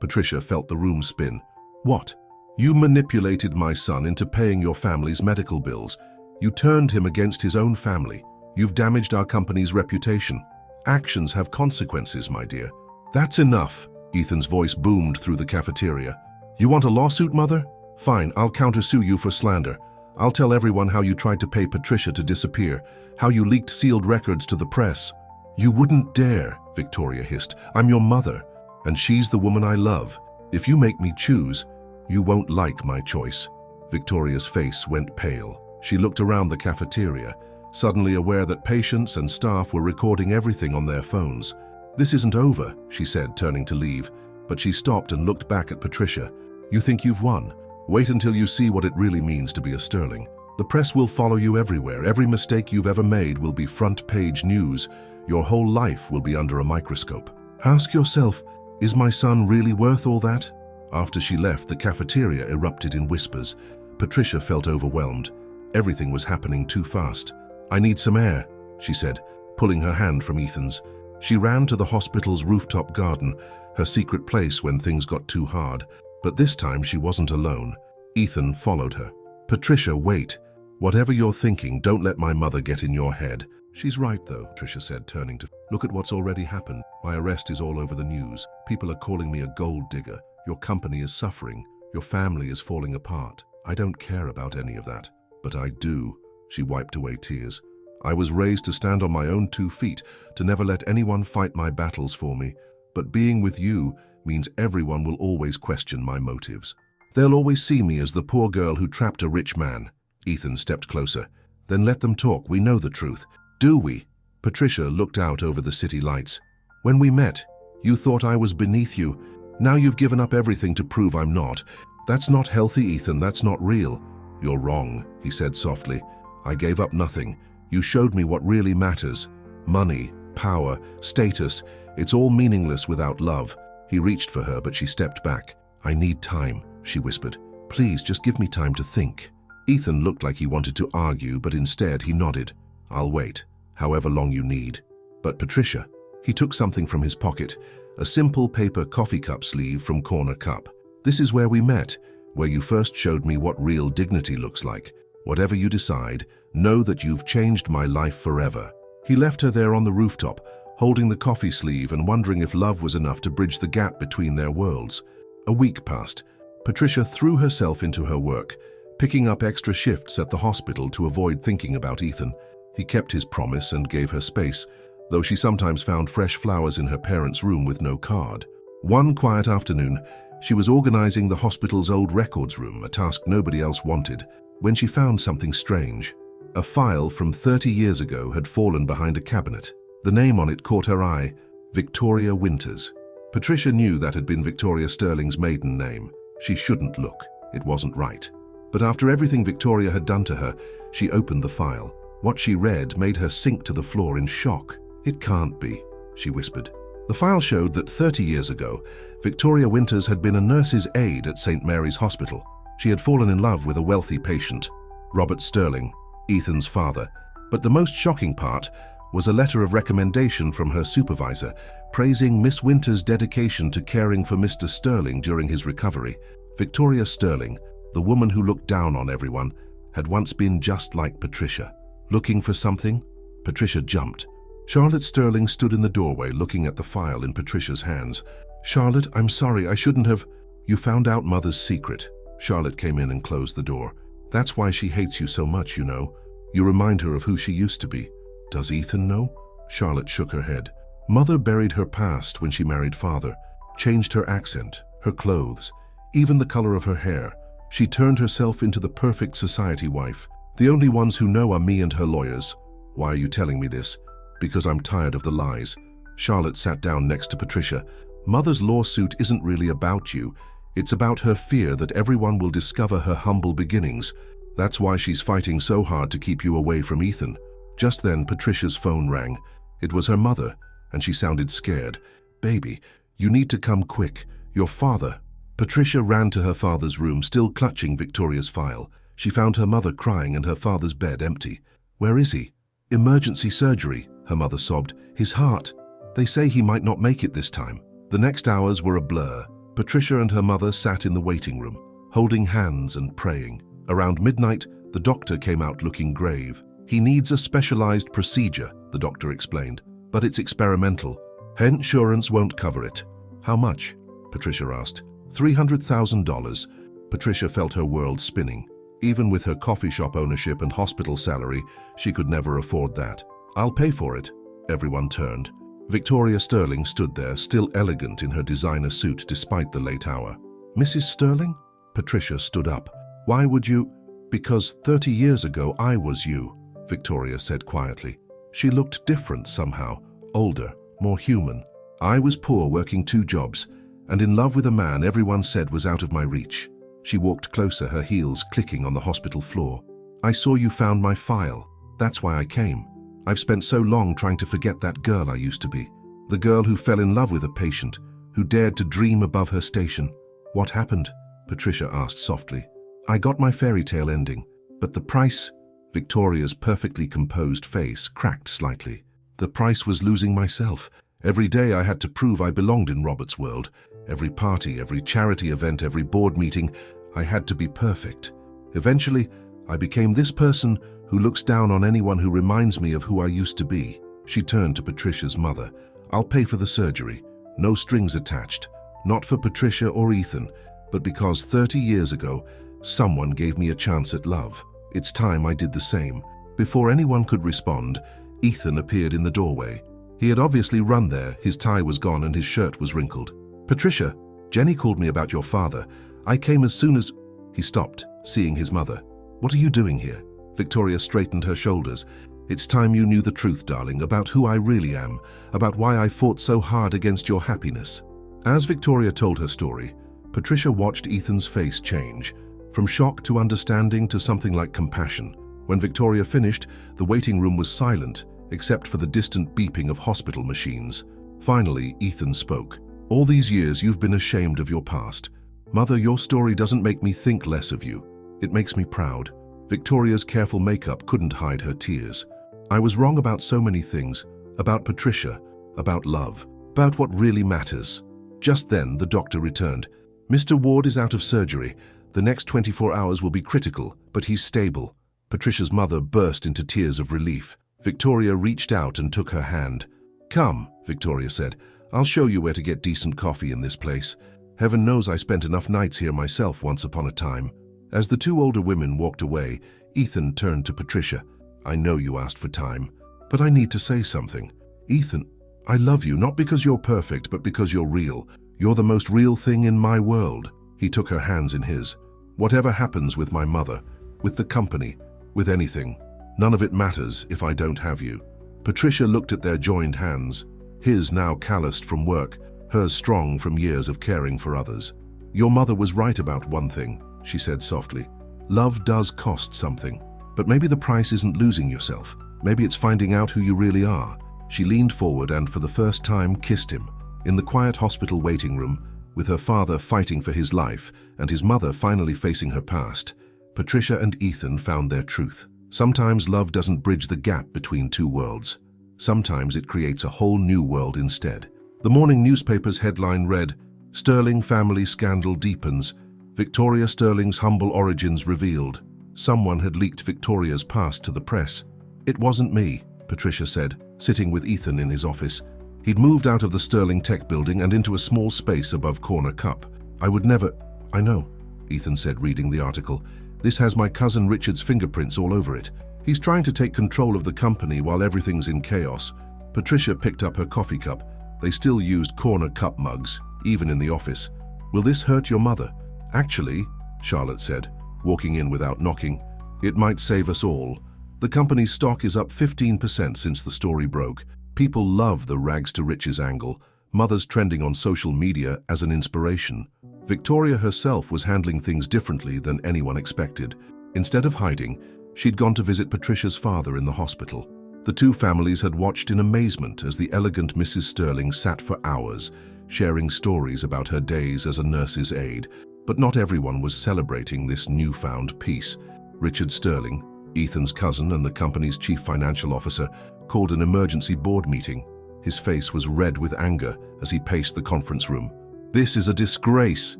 Patricia felt the room spin. "What? You manipulated my son into paying your family's medical bills. You turned him against his own family. You've damaged our company's reputation. Actions have consequences, my dear." "That's enough," Ethan's voice boomed through the cafeteria. "You want a lawsuit, Mother? Fine, I'll countersue you for slander. I'll tell everyone how you tried to pay Patricia to disappear, how you leaked sealed records to the press." "You wouldn't dare," Victoria hissed. "I'm your mother, and she's the woman I love. If you make me choose, you won't like my choice." Victoria's face went pale. She looked around the cafeteria, suddenly aware that patients and staff were recording everything on their phones. "This isn't over," she said, turning to leave, but she stopped and looked back at Patricia. "You think you've won? Wait until you see what it really means to be a Sterling. The press will follow you everywhere. Every mistake you've ever made will be front-page news. Your whole life will be under a microscope. Ask yourself, is my son really worth all that? After she left, the cafeteria erupted in whispers. Patricia felt overwhelmed. Everything was happening too fast. I need some air, she said, pulling her hand from Ethan's. She ran to the hospital's rooftop garden, her secret place when things got too hard. But this time she wasn't alone. Ethan followed her. Patricia, wait. Whatever you're thinking, don't let my mother get in your head. She's right, though, Patricia said, turning to... Look at what's already happened. My arrest is all over the news. People are calling me a gold digger. Your company is suffering. Your family is falling apart. I don't care about any of that. But I do. She wiped away tears. I was raised to stand on my own 2 feet, to never let anyone fight my battles for me. But being with you means everyone will always question my motives. They'll always see me as the poor girl who trapped a rich man. Ethan stepped closer. Then let them talk. We know the truth. Do we? Patricia looked out over the city lights. When we met, you thought I was beneath you. Now you've given up everything to prove I'm not. That's not healthy, Ethan. That's not real. You're wrong, he said softly. I gave up nothing. You showed me what really matters. Money, power, status. It's all meaningless without love. He reached for her, but she stepped back. I need time, she whispered. Please, just give me time to think. Ethan looked like he wanted to argue, but instead he nodded. I'll wait, however long you need. But Patricia, he took something from his pocket, a simple paper coffee cup sleeve from Corner Cup. This is where we met, where you first showed me what real dignity looks like. Whatever you decide, know that you've changed my life forever. He left her there on the rooftop, holding the coffee sleeve and wondering if love was enough to bridge the gap between their worlds. A week passed. Patricia threw herself into her work, picking up extra shifts at the hospital to avoid thinking about Ethan. He kept his promise and gave her space, though she sometimes found fresh flowers in her parents' room with no card. One quiet afternoon, she was organizing the hospital's old records room, a task nobody else wanted, when she found something strange. A file from 30 years ago had fallen behind a cabinet. The name on it caught her eye, Victoria Winters. Patricia knew that had been Victoria Sterling's maiden name. She shouldn't look. It wasn't right. But after everything Victoria had done to her, she opened the file. What she read made her sink to the floor in shock. It can't be, she whispered. The file showed that 30 years ago, Victoria Winters had been a nurse's aide at St. Mary's Hospital. She had fallen in love with a wealthy patient, Robert Sterling, Ethan's father. But the most shocking part was a letter of recommendation from her supervisor, praising Miss Winters' dedication to caring for Mr. Sterling during his recovery. Victoria Sterling, the woman who looked down on everyone, had once been just like Patricia. Looking for something? Patricia jumped. Charlotte Sterling stood in the doorway looking at the file in Patricia's hands. Charlotte, I'm sorry, I shouldn't have... You found out Mother's secret. Charlotte came in and closed the door. That's why she hates you so much, you know. You remind her of who she used to be. Does Ethan know? Charlotte shook her head. Mother buried her past when she married Father, changed her accent, her clothes, even the color of her hair. She turned herself into the perfect society wife. The only ones who know are me and her lawyers. Why are you telling me this? Because I'm tired of the lies. Charlotte sat down next to Patricia. Mother's lawsuit isn't really about you. It's about her fear that everyone will discover her humble beginnings. That's why she's fighting so hard to keep you away from Ethan. Just then, Patricia's phone rang. It was her mother, and she sounded scared. Baby, you need to come quick. Your father... Patricia ran to her father's room, still clutching Victoria's file. She found her mother crying and her father's bed empty. Where is he? Emergency surgery, her mother sobbed. His heart. They say he might not make it this time. The next hours were a blur. Patricia and her mother sat in the waiting room, holding hands and praying. Around midnight, the doctor came out looking grave. He needs a specialized procedure, the doctor explained, but it's experimental. Insurance won't cover it. How much? Patricia asked. $300,000. Patricia felt her world spinning. Even with her coffee shop ownership and hospital salary, she could never afford that. I'll pay for it. Everyone turned. Victoria Sterling stood there, still elegant in her designer suit despite the late hour. Mrs. Sterling? Patricia stood up. Why would you? Because 30 years ago I was you, Victoria said quietly. She looked different somehow, older, more human. I was poor, working 2 jobs, and in love with a man everyone said was out of my reach. She walked closer, her heels clicking on the hospital floor. "I saw you found my file. That's why I came. I've spent so long trying to forget that girl I used to be. The girl who fell in love with a patient, who dared to dream above her station." "What happened?" Patricia asked softly. "I got my fairy tale ending, but the price—" Victoria's perfectly composed face cracked slightly. "The price was losing myself. Every day I had to prove I belonged in Robert's world. Every party, every charity event, every board meeting, I had to be perfect. Eventually, I became this person who looks down on anyone who reminds me of who I used to be." She turned to Patricia's mother. "I'll pay for the surgery. No strings attached. Not for Patricia or Ethan, but because 30 years ago, someone gave me a chance at love. It's time I did the same." Before anyone could respond, Ethan appeared in the doorway. He had obviously run there. His tie was gone and his shirt was wrinkled. "Patricia, Jenny called me about your father. I came as soon as—" He stopped, seeing his mother. "What are you doing here?" Victoria straightened her shoulders. "It's time you knew the truth, darling, about who I really am, about why I fought so hard against your happiness." As Victoria told her story, Patricia watched Ethan's face change, from shock to understanding to something like compassion. When Victoria finished, the waiting room was silent, except for the distant beeping of hospital machines. Finally, Ethan spoke. "All these years you've been ashamed of your past. Mother, your story doesn't make me think less of you. It makes me proud." Victoria's careful makeup couldn't hide her tears. "I was wrong about so many things, about Patricia, about love, about what really matters." Just then, the doctor returned. "Mr. Ward is out of surgery. The next 24 hours will be critical, but he's stable." Patricia's mother burst into tears of relief. Victoria reached out and took her hand. "Come," Victoria said. "I'll show you where to get decent coffee in this place. Heaven knows I spent enough nights here myself once upon a time." As the two older women walked away, Ethan turned to Patricia. "I know you asked for time, but I need to say something. Ethan, I love you, not because you're perfect, but because you're real. You're the most real thing in my world." He took her hands in his. "Whatever happens with my mother, with the company, with anything, none of it matters if I don't have you." Patricia looked at their joined hands, his now calloused from work, hers strong from years of caring for others. "Your mother was right about one thing," she said softly. "Love does cost something, but maybe the price isn't losing yourself. Maybe it's finding out who you really are." She leaned forward and for the first time kissed him. In the quiet hospital waiting room, with her father fighting for his life and his mother finally facing her past, Patricia and Ethan found their truth. Sometimes love doesn't bridge the gap between two worlds. Sometimes it creates a whole new world instead. The morning newspaper's headline read, "Sterling family scandal deepens. Victoria Sterling's humble origins revealed." Someone had leaked Victoria's past to the press. "It wasn't me," Patricia said, sitting with Ethan in his office. He'd moved out of the Sterling Tech building and into a small space above Corner Cup. "I would never—" "I know," Ethan said, reading the article. "This has my cousin Richard's fingerprints all over it. He's trying to take control of the company while everything's in chaos." Patricia picked up her coffee cup. They still used Corner Cup mugs, even in the office. "Will this hurt your mother?" "Actually," Charlotte said, walking in without knocking, "it might save us all. The company's stock is up 15% since the story broke. People love the rags to riches angle. Mother's trending on social media as an inspiration. Victoria herself was handling things differently than anyone expected. Instead of hiding, she'd gone to visit Patricia's father in the hospital. The two families had watched in amazement as the elegant Mrs. Sterling sat for hours, sharing stories about her days as a nurse's aide. But not everyone was celebrating this newfound peace. Richard Sterling, Ethan's cousin and the company's chief financial officer, called an emergency board meeting. His face was red with anger as he paced the conference room. "This is a disgrace,"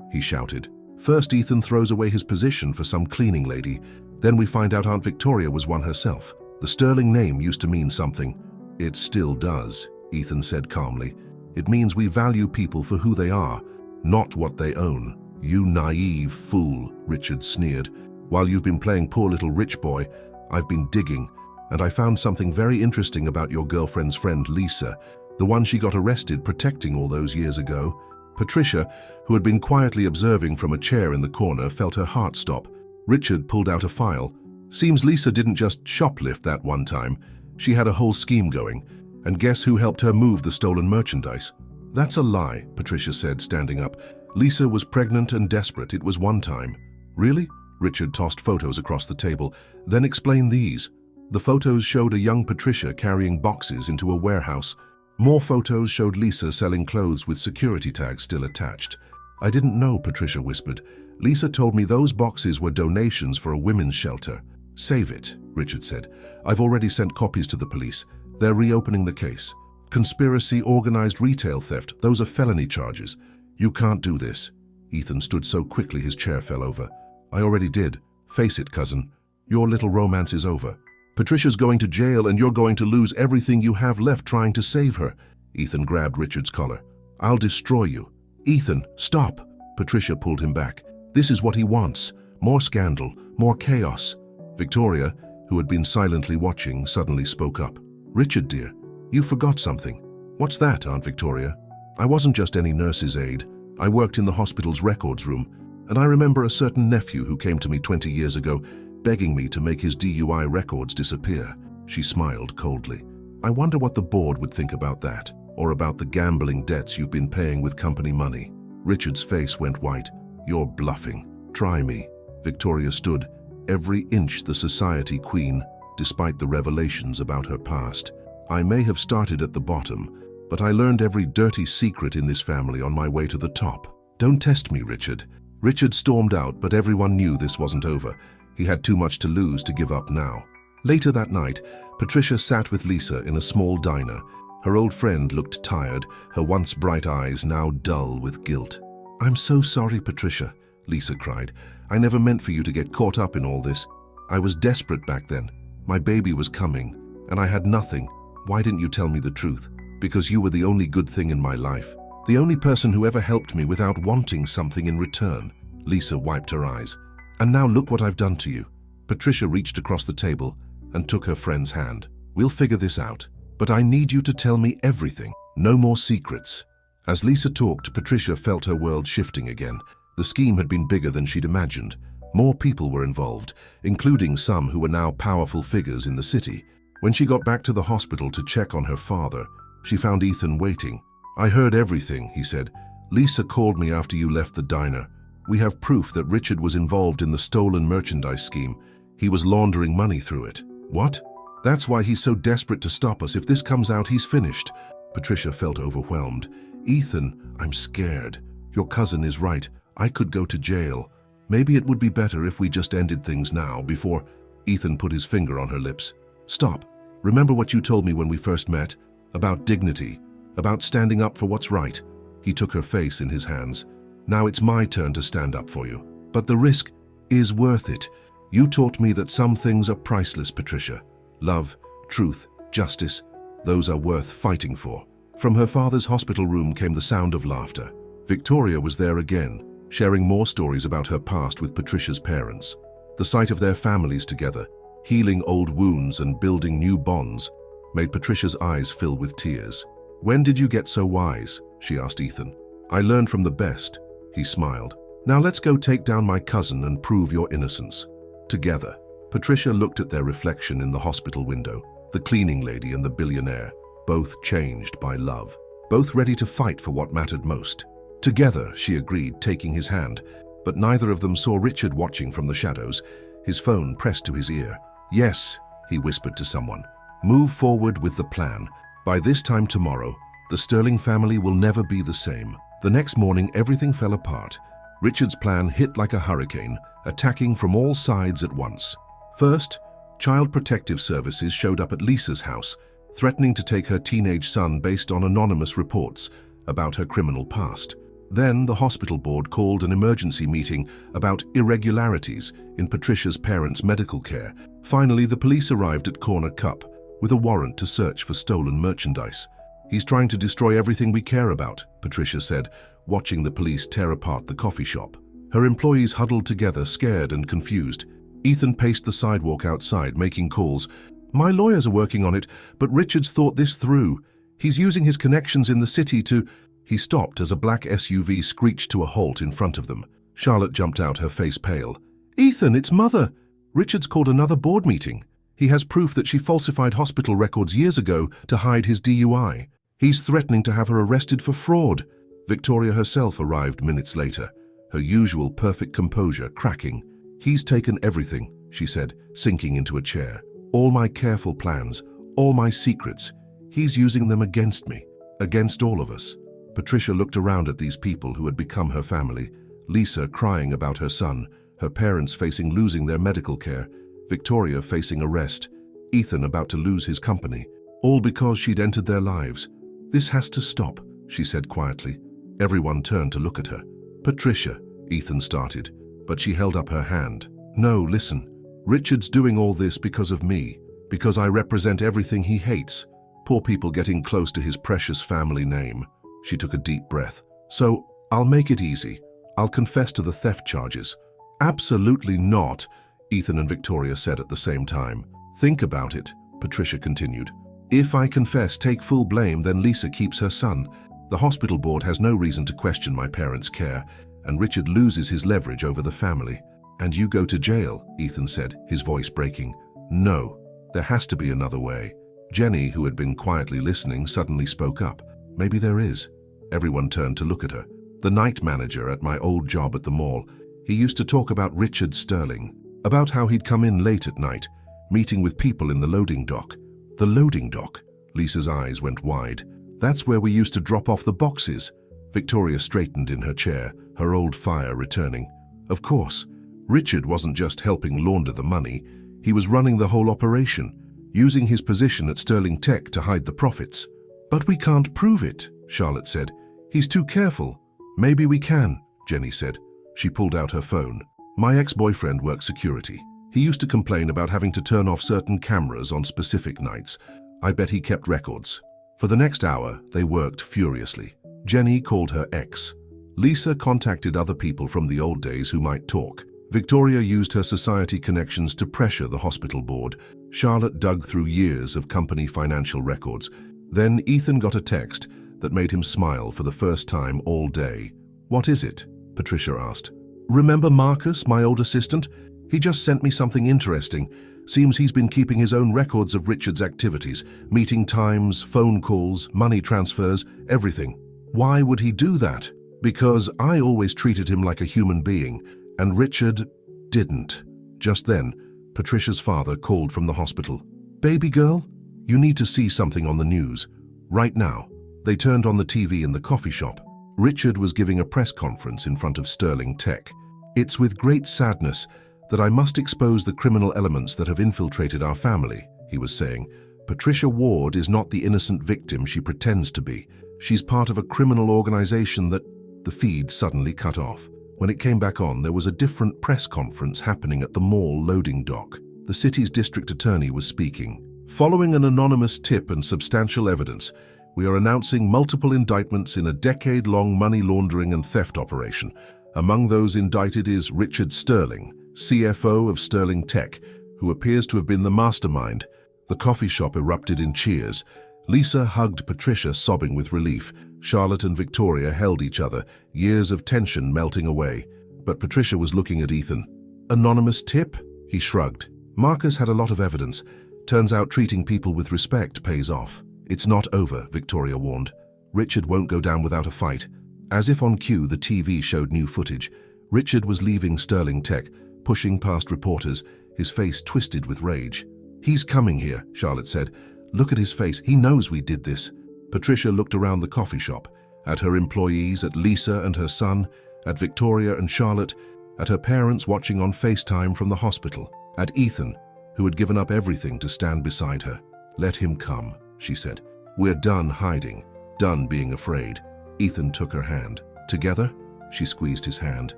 he shouted. "First Ethan throws away his position for some cleaning lady. Then we find out Aunt Victoria was one herself. The Sterling name used to mean something." "It still does," Ethan said calmly. "It means we value people for who they are, not what they own." "You naive fool," Richard sneered. "While you've been playing poor little rich boy, I've been digging, and I found something very interesting about your girlfriend's friend Lisa, the one she got arrested protecting all those years ago." Patricia, who had been quietly observing from a chair in the corner, felt her heart stop. Richard pulled out a file. "Seems Lisa didn't just shoplift that one time. She had a whole scheme going. And guess who helped her move the stolen merchandise?" "That's a lie," Patricia said, standing up. "Lisa was pregnant and desperate. It was one time." Really? Richard tossed photos across the table. Then explain these. The photos showed a young Patricia carrying boxes into a warehouse. More photos showed Lisa selling clothes with security tags still attached. I didn't know, Patricia whispered. Lisa told me those boxes were donations for a women's shelter. Save it, Richard said. I've already sent copies to the police. They're reopening the case. Conspiracy, organized retail theft, those are felony charges. You can't do this. Ethan stood so quickly his chair fell over. I already did. Face it, cousin. Your little romance is over. Patricia's going to jail and you're going to lose everything you have left trying to save her. Ethan grabbed Richard's collar. I'll destroy you. Ethan, stop. Patricia pulled him back. This is what he wants. More scandal, more chaos. Victoria, who had been silently watching, suddenly spoke up. Richard, dear, you forgot something. What's that, Aunt Victoria? I wasn't just any nurse's aide. I worked in the hospital's records room, and I remember a certain nephew who came to me 20 years ago, begging me to make his DUI records disappear. She smiled coldly. I wonder what the board would think about that, or about the gambling debts you've been paying with company money. Richard's face went white. You're bluffing. Try me. Victoria stood, every inch the society queen, despite the revelations about her past. I may have started at the bottom, but I learned every dirty secret in this family on my way to the top. Don't test me, Richard. Richard stormed out, but everyone knew this wasn't over. He had too much to lose to give up now. Later that night, Patricia sat with Lisa in a small diner. Her old friend looked tired, her once bright eyes now dull with guilt. I'm so sorry, Patricia, Lisa cried. I never meant for you to get caught up in all this. I was desperate back then. My baby was coming, and I had nothing. Why didn't you tell me the truth? Because you were the only good thing in my life. The only person who ever helped me without wanting something in return. Lisa wiped her eyes. And now look what I've done to you. Patricia reached across the table and took her friend's hand. We'll figure this out, but I need you to tell me everything. No more secrets. As Lisa talked, Patricia felt her world shifting again. The scheme had been bigger than she'd imagined. More people were involved, including some who were now powerful figures in the city. When she got back to the hospital to check on her father, she found Ethan waiting. I heard everything, he said. Lisa called me after you left the diner. We have proof that Richard was involved in the stolen merchandise scheme. He was laundering money through it. What? That's why he's so desperate to stop us. If this comes out, he's finished. Patricia felt overwhelmed. Ethan, I'm scared. Your cousin is right. I could go to jail. Maybe it would be better if we just ended things now before... Ethan put his finger on her lips. Stop. Remember what you told me when we first met? About dignity. About standing up for what's right. He took her face in his hands. Now it's my turn to stand up for you. But the risk is worth it. You taught me that some things are priceless, Patricia. Love, truth, justice. Those are worth fighting for. From her father's hospital room came the sound of laughter. Victoria was there again, sharing more stories about her past with Patricia's parents. The sight of their families together, healing old wounds and building new bonds, made Patricia's eyes fill with tears. When did you get so wise? She asked Ethan. I learned from the best. He smiled. Now let's go take down my cousin and prove your innocence. Together, Patricia looked at their reflection in the hospital window, the cleaning lady and the billionaire, both changed by love, both ready to fight for what mattered most. Together, she agreed, taking his hand, but neither of them saw Richard watching from the shadows, his phone pressed to his ear. Yes, he whispered to someone. Move forward with the plan. By this time tomorrow, the Sterling family will never be the same. The next morning, everything fell apart. Richard's plan hit like a hurricane, attacking from all sides at once. First, Child Protective Services showed up at Lisa's house, threatening to take her teenage son based on anonymous reports about her criminal past. Then the hospital board called an emergency meeting about irregularities in Patricia's parents' medical care. Finally, the police arrived at Corner Cup with a warrant to search for stolen merchandise. He's trying to destroy everything we care about, Patricia said, watching the police tear apart the coffee shop. Her employees huddled together, scared and confused. Ethan paced the sidewalk outside, making calls. My lawyers are working on it, but Richard's thought this through. He's using his connections in the city to... He stopped as a black SUV screeched to a halt in front of them. Charlotte jumped out, her face pale. Ethan, it's Mother! Richard's called another board meeting. He has proof that she falsified hospital records years ago to hide his DUI. He's threatening to have her arrested for fraud. Victoria herself arrived minutes later, her usual perfect composure cracking. He's taken everything, she said, sinking into a chair. All my careful plans, all my secrets. He's using them against me, against all of us. Patricia looked around at these people who had become her family. Lisa crying about her son, her parents facing losing their medical care, Victoria facing arrest, Ethan about to lose his company, all because she'd entered their lives. This has to stop, she said quietly. Everyone turned to look at her. Patricia, Ethan started, but she held up her hand. No, listen. Richard's doing all this because of me, because I represent everything he hates. Poor people getting close to his precious family name. She took a deep breath. So, I'll make it easy. I'll confess to the theft charges. Absolutely not, Ethan and Victoria said at the same time. Think about it, Patricia continued. If I confess, take full blame, then Lisa keeps her son. The hospital board has no reason to question my parents' care, and Richard loses his leverage over the family. And you go to jail, Ethan said, his voice breaking. No, there has to be another way. Jenny, who had been quietly listening, suddenly spoke up. Maybe there is. Everyone turned to look at her. The night manager at my old job at the mall, he used to talk about Richard Sterling, about how he'd come in late at night, meeting with people in the loading dock. The loading dock? Lisa's eyes went wide. That's where we used to drop off the boxes. Victoria straightened in her chair, her old fire returning. Of course, Richard wasn't just helping launder the money, he was running the whole operation, using his position at Sterling Tech to hide the profits. But we can't prove it, Charlotte said. He's too careful. Maybe we can, Jenny said. She pulled out her phone. My ex-boyfriend worked security. He used to complain about having to turn off certain cameras on specific nights. I bet he kept records. For the next hour, they worked furiously. Jenny called her ex. Lisa contacted other people from the old days who might talk. Victoria used her society connections to pressure the hospital board. Charlotte dug through years of company financial records. Then Ethan got a text that made him smile for the first time all day. What is it? Patricia asked. Remember Marcus, my old assistant? He just sent me something interesting. Seems he's been keeping his own records of Richard's activities, meeting times, phone calls, money transfers, everything. Why would he do that? Because I always treated him like a human being, and Richard didn't. Just then, Patricia's father called from the hospital. Baby girl, you need to see something on the news. Right now. They turned on the TV in the coffee shop. Richard was giving a press conference in front of Sterling Tech. It's with great sadness that I must expose the criminal elements that have infiltrated our family, he was saying. Patricia Ward is not the innocent victim she pretends to be. She's part of a criminal organization that... The feed suddenly cut off. When it came back on, there was a different press conference happening at the mall loading dock. The city's district attorney was speaking. Following an anonymous tip and substantial evidence, we are announcing multiple indictments in a decade-long money laundering and theft operation. Among those indicted is Richard Sterling, CFO of Sterling Tech, who appears to have been the mastermind. The coffee shop erupted in cheers. Lisa hugged Patricia, sobbing with relief. Charlotte and Victoria held each other, years of tension melting away. But Patricia was looking at Ethan. Anonymous tip? He shrugged. Marcus had a lot of evidence. Turns out treating people with respect pays off. It's not over, Victoria warned. Richard won't go down without a fight. As if on cue, the TV showed new footage. Richard was leaving Sterling Tech, pushing past reporters, his face twisted with rage. He's coming here, Charlotte said. Look at his face. He knows we did this. Patricia looked around the coffee shop, at her employees, at Lisa and her son, at Victoria and Charlotte, at her parents watching on FaceTime from the hospital, at Ethan, who had given up everything to stand beside her. Let him come, she said. We're done hiding, done being afraid. Ethan took her hand. Together? She squeezed his hand.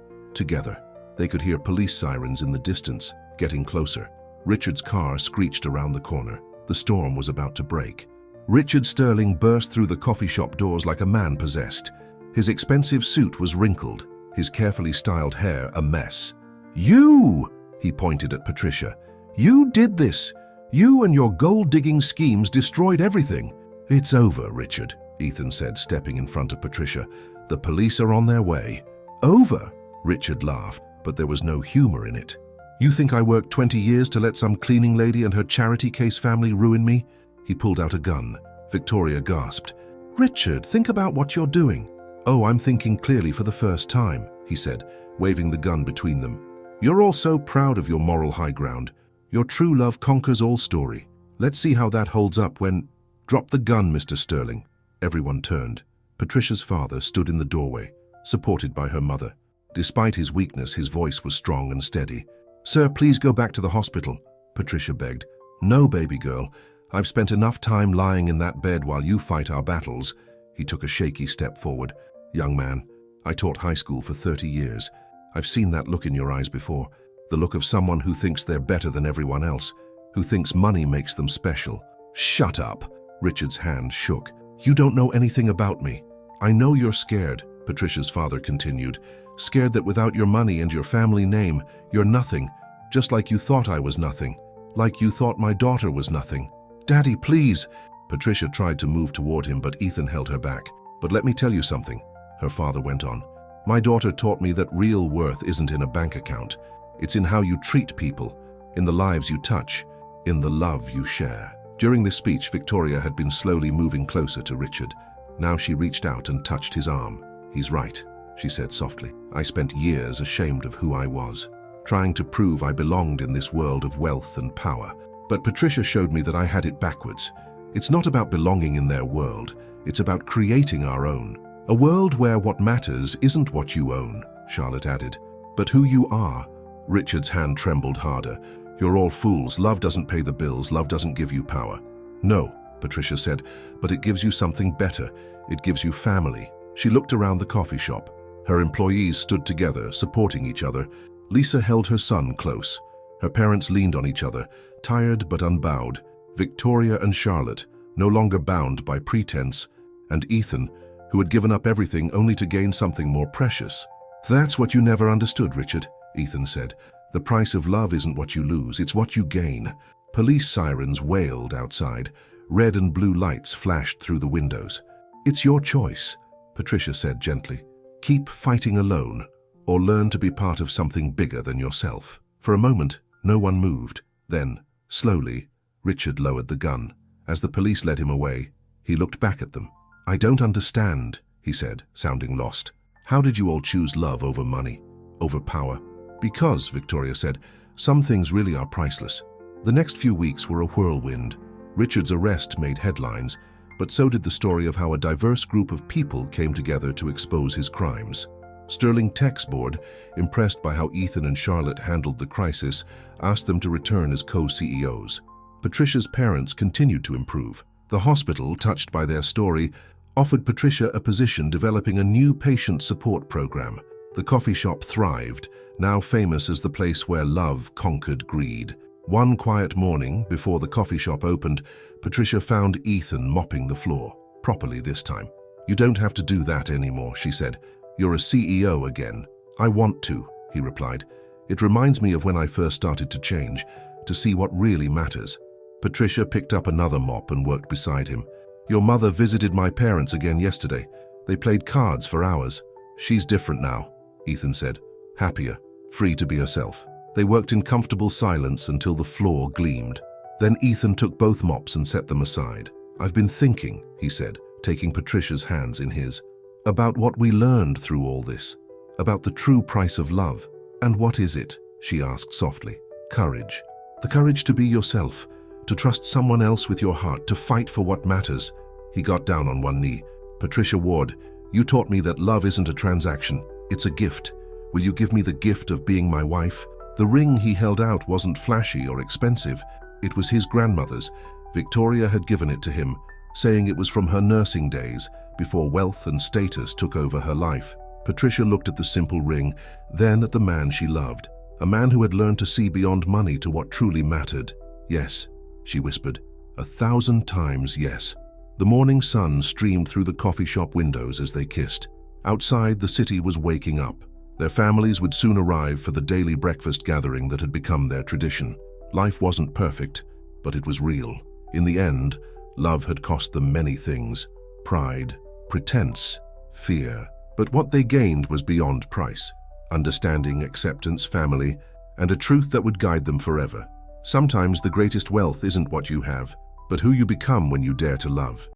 Together. They could hear police sirens in the distance, getting closer. Richard's car screeched around the corner. The storm was about to break. Richard Sterling burst through the coffee shop doors like a man possessed. His expensive suit was wrinkled, his carefully styled hair a mess. You! He pointed at Patricia. You did this. You and your gold-digging schemes destroyed everything. It's over, Richard, Ethan said, stepping in front of Patricia. The police are on their way. Over? Richard laughed, but there was no humor in it. You think I worked 20 years to let some cleaning lady and her charity case family ruin me? He pulled out a gun. Victoria gasped. Richard, think about what you're doing. Oh, I'm thinking clearly for the first time, he said, waving the gun between them. You're all so proud of your moral high ground. Your true love conquers all story. Let's see how that holds up when... Drop the gun, Mr. Sterling. Everyone turned. Patricia's father stood in the doorway, supported by her mother. Despite his weakness, his voice was strong and steady. Sir, please go back to the hospital, Patricia begged. No, baby girl. I've spent enough time lying in that bed while you fight our battles. He took a shaky step forward. Young man, I taught high school for 30 years. I've seen that look in your eyes before. The look of someone who thinks they're better than everyone else, who thinks money makes them special. Shut up. Richard's hand shook. You don't know anything about me. I know you're scared, Patricia's father continued. Scared that without your money and your family name, you're nothing. Just like you thought I was nothing. Like you thought my daughter was nothing. Daddy, please. Patricia tried to move toward him, but Ethan held her back. But let me tell you something, her father went on. My daughter taught me that real worth isn't in a bank account. It's in how you treat people, in the lives you touch, in the love you share. During this speech, Victoria had been slowly moving closer to Richard. Now she reached out and touched his arm. He's right, she said softly. I spent years ashamed of who I was, trying to prove I belonged in this world of wealth and power. But Patricia showed me that I had it backwards. It's not about belonging in their world. It's about creating our own. A world where what matters isn't what you own, Charlotte added, but who you are. Richard's hand trembled harder. You're all fools. Love doesn't pay the bills. Love doesn't give you power. No, Patricia said, but it gives you something better. It gives you family. She looked around the coffee shop. Her employees stood together, supporting each other. Lisa held her son close. Her parents leaned on each other, tired but unbowed. Victoria and Charlotte, no longer bound by pretense, and Ethan, who had given up everything only to gain something more precious. That's what you never understood, Richard, Ethan said. The price of love isn't what you lose, it's what you gain. Police sirens wailed outside. Red and blue lights flashed through the windows. It's your choice, Patricia said gently. Keep fighting alone, or learn to be part of something bigger than yourself. For a moment, no one moved. Then, slowly, Richard lowered the gun. As the police led him away, he looked back at them. I don't understand, he said, sounding lost. How did you all choose love over money, over power? Because, Victoria said, some things really are priceless. The next few weeks were a whirlwind. Richard's arrest made headlines, but so did the story of how a diverse group of people came together to expose his crimes. Sterling Tech's board, impressed by how Ethan and Charlotte handled the crisis, asked them to return as co-CEOs. Patricia's parents continued to improve. The hospital, touched by their story, offered Patricia a position developing a new patient support program. The coffee shop thrived, now famous as the place where love conquered greed. One quiet morning, before the coffee shop opened, Patricia found Ethan mopping the floor, properly this time. You don't have to do that anymore, she said. You're a CEO again. I want to, he replied. It reminds me of when I first started to change, to see what really matters. Patricia picked up another mop and worked beside him. Your mother visited my parents again yesterday. They played cards for hours. She's different now, Ethan said. Happier, free to be herself. They worked in comfortable silence until the floor gleamed. Then Ethan took both mops and set them aside. I've been thinking, he said, taking Patricia's hands in his, about what we learned through all this, about the true price of love. And what is it? She asked softly. Courage. The courage to be yourself, to trust someone else with your heart, to fight for what matters. He got down on one knee. Patricia Ward, you taught me that love isn't a transaction, it's a gift. Will you give me the gift of being my wife? The ring he held out wasn't flashy or expensive. It was his grandmother's. Victoria had given it to him, saying it was from her nursing days, before wealth and status took over her life. Patricia looked at the simple ring, then at the man she loved, a man who had learned to see beyond money to what truly mattered. Yes, she whispered, 1,000 times yes. The morning sun streamed through the coffee shop windows as they kissed. Outside, the city was waking up. Their families would soon arrive for the daily breakfast gathering that had become their tradition. Life wasn't perfect, but it was real. In the end, love had cost them many things: pride, pretense, fear. But what they gained was beyond price: understanding, acceptance, family, and a truth that would guide them forever. Sometimes the greatest wealth isn't what you have, but who you become when you dare to love.